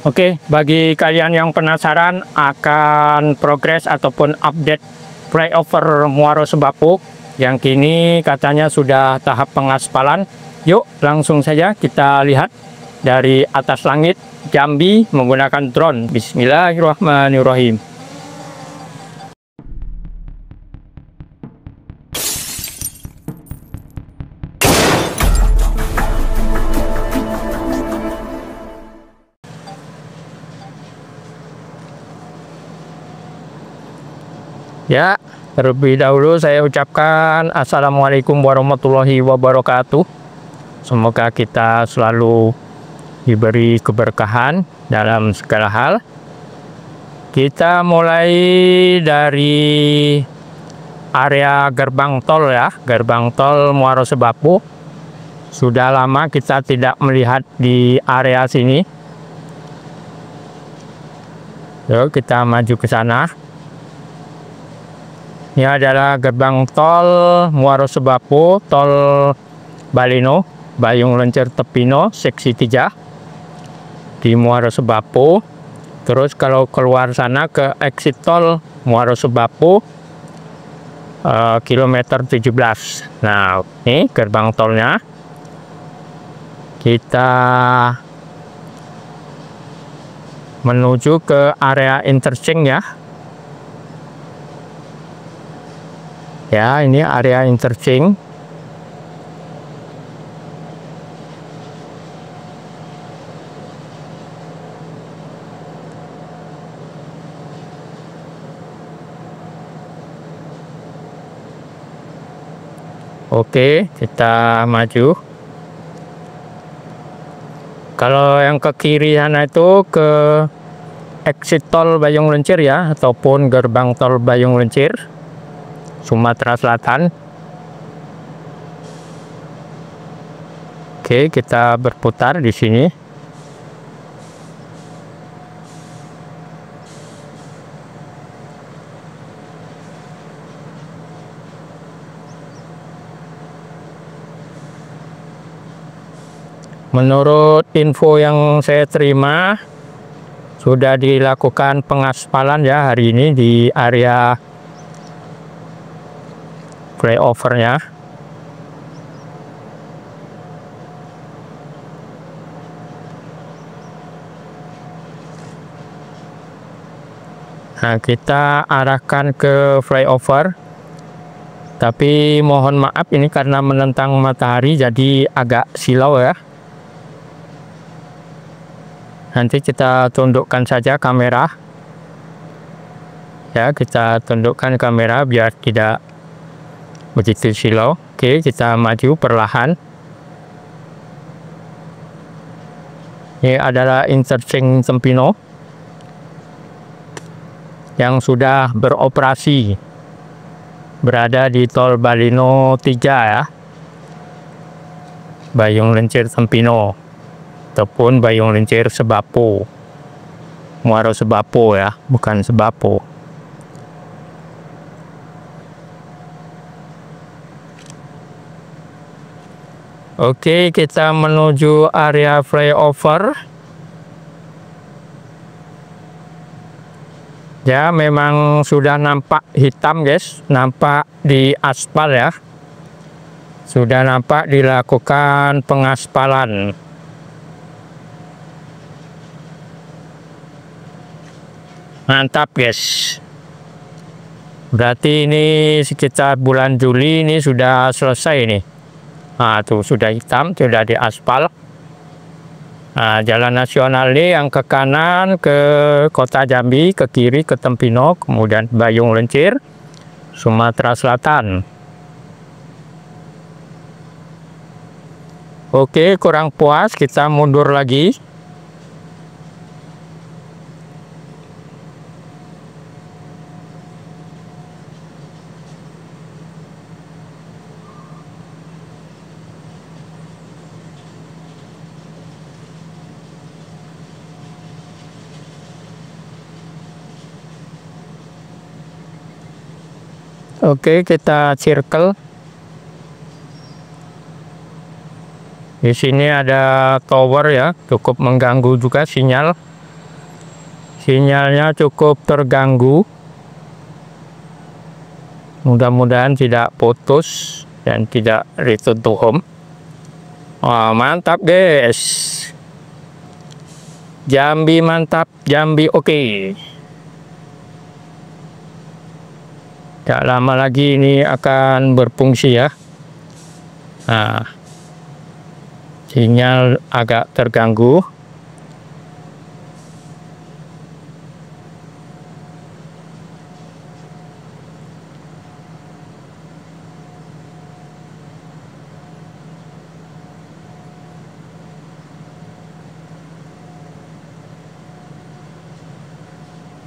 Oke, bagi kalian yang penasaran akan progres ataupun update flyover Muaro Sebapu yang kini katanya sudah tahap pengaspalan, yuk langsung saja kita lihat dari atas langit Jambi menggunakan drone. Bismillahirrahmanirrahim. Ya, terlebih dahulu saya ucapkan Assalamualaikum warahmatullahi wabarakatuh. Semoga kita selalu diberi keberkahan dalam segala hal. Kita mulai dari area gerbang tol ya, gerbang tol Muaro Sebapu. Sudah lama kita tidak melihat di area sini. Yuk kita maju ke sana. Ini adalah gerbang tol Muaro Sebapu, tol Balino, Bayung Lencir Tepino, seksi 3 di Muaro Sebapu. Terus kalau keluar sana ke exit tol Muaro Sebapu, kilometer 17. Nah, ini gerbang tolnya. Kita menuju ke area interchange ya. Ya, ini area interchange. Oke, kita maju. Kalau yang ke kiri sana itu ke exit tol Bayung Lencir ya, ataupun gerbang tol Bayung Lencir, Sumatera Selatan. Oke, kita berputar di sini. Menurut info yang saya terima, sudah dilakukan pengaspalan ya hari ini di area flyovernya. Nah, kita arahkan ke flyover. Tapi mohon maaf ini karena menentang matahari jadi agak silau ya. Nanti kita tundukkan saja kamera. Ya, kita tundukkan kamera biar tidak begitu silau. Oke, kita maju perlahan. Ini adalah interchange Tempino yang sudah beroperasi, berada di tol Balino 3 ya, Bayung Lencir Tempino ataupun Bayung Lencir Sebapu, Muaro Sebapu ya, bukan Sebapu. Oke, kita menuju area flyover. Ya, memang sudah nampak hitam guys, nampak di aspal ya. Sudah nampak dilakukan pengaspalan. Mantap guys. Berarti ini sekitar bulan Juli ini sudah selesai nih. Nah, tuh sudah hitam, sudah di aspal. Nah, jalan nasional ini yang ke kanan ke kota Jambi, ke kiri ke Tempino, kemudian Bayung Lencir, Sumatera Selatan. Oke, kurang puas, kita mundur lagi. Oke, kita circle. Di sini ada tower ya, cukup mengganggu juga sinyal. Sinyalnya cukup terganggu. Mudah-mudahan tidak putus dan tidak return to home. Wah, mantap guys. Jambi mantap, Jambi oke. Tidak lama lagi ini akan berfungsi ya. Nah, sinyal agak terganggu.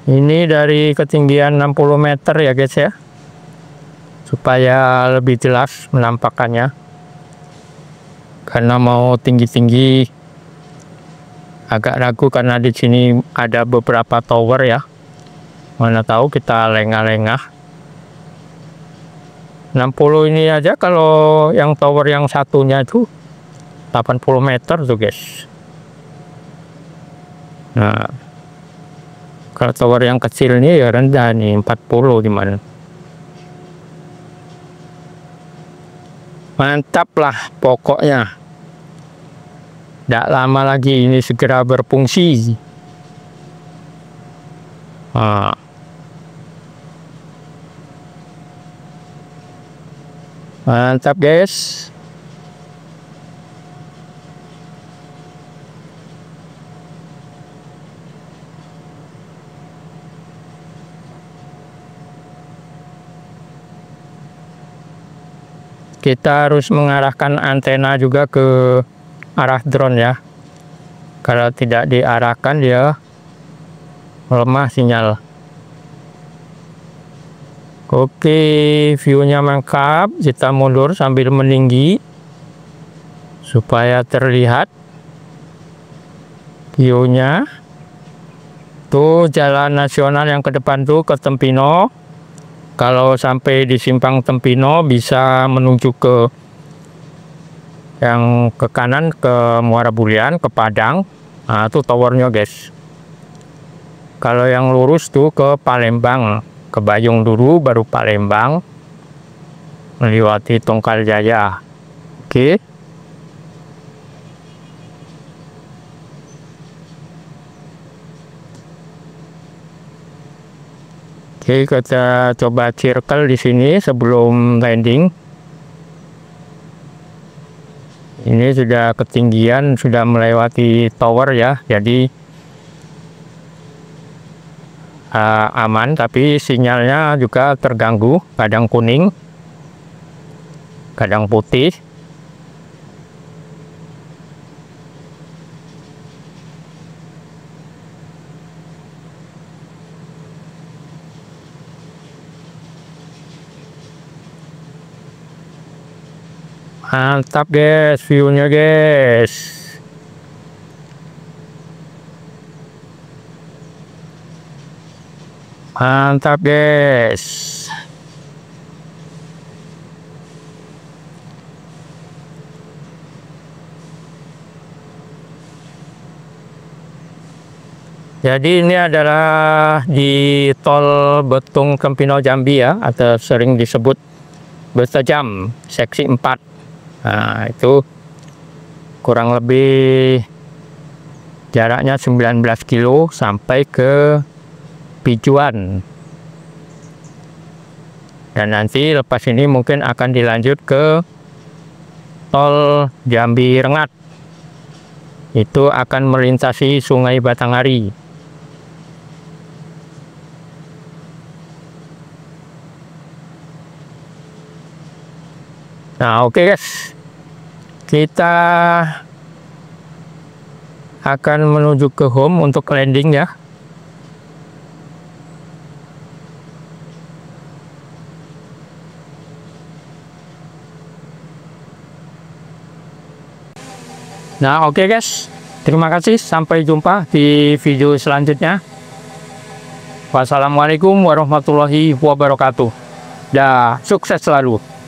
Ini dari ketinggian 60 meter ya guys ya, supaya lebih jelas menampakkannya. Karena mau tinggi-tinggi agak ragu karena di sini ada beberapa tower ya. Mana tahu kita lengah-lengah. 60 ini aja, kalau yang tower yang satunya itu 80 meter tuh guys. Nah, kalau tower yang kecil ini ya rendah nih, 40 gimana. Mantap lah pokoknya. Tidak lama lagi ini segera berfungsi. Nah. Mantap guys. Kita harus mengarahkan antena juga ke arah drone ya. Kalau tidak diarahkan dia melemah sinyal. Oke, view-nya lengkap. Kita mundur sambil meninggi supaya terlihat view-nya. Tuh jalan nasional yang ke depan tuh ke Tempino. Kalau sampai di simpang Tempino bisa menuju ke yang ke kanan ke Muara Bulian, ke Padang. Nah, itu towernya guys. Kalau yang lurus tuh ke Palembang, ke Bayung dulu baru Palembang, melewati Tongkal Jaya. Oke. Oke, kita coba circle di sini sebelum landing. Ini sudah ketinggian, sudah melewati tower ya, jadi aman, tapi sinyalnya juga terganggu, kadang kuning, kadang putih. Mantap guys, view-nya guys. Mantap guys. Jadi ini adalah di tol Betung Tempino Jambi ya, atau sering disebut Betajam seksi 4. Nah, itu kurang lebih jaraknya 19 kilo sampai ke Pijuan. Dan nanti lepas ini mungkin akan dilanjut ke tol Jambi Rengat. Itu akan melintasi Sungai Batanghari. Nah, oke guys, kita akan menuju ke home untuk landing ya. Nah, oke guys, terima kasih, sampai jumpa di video selanjutnya. Wassalamualaikum warahmatullahi wabarakatuh. Dah, sukses selalu.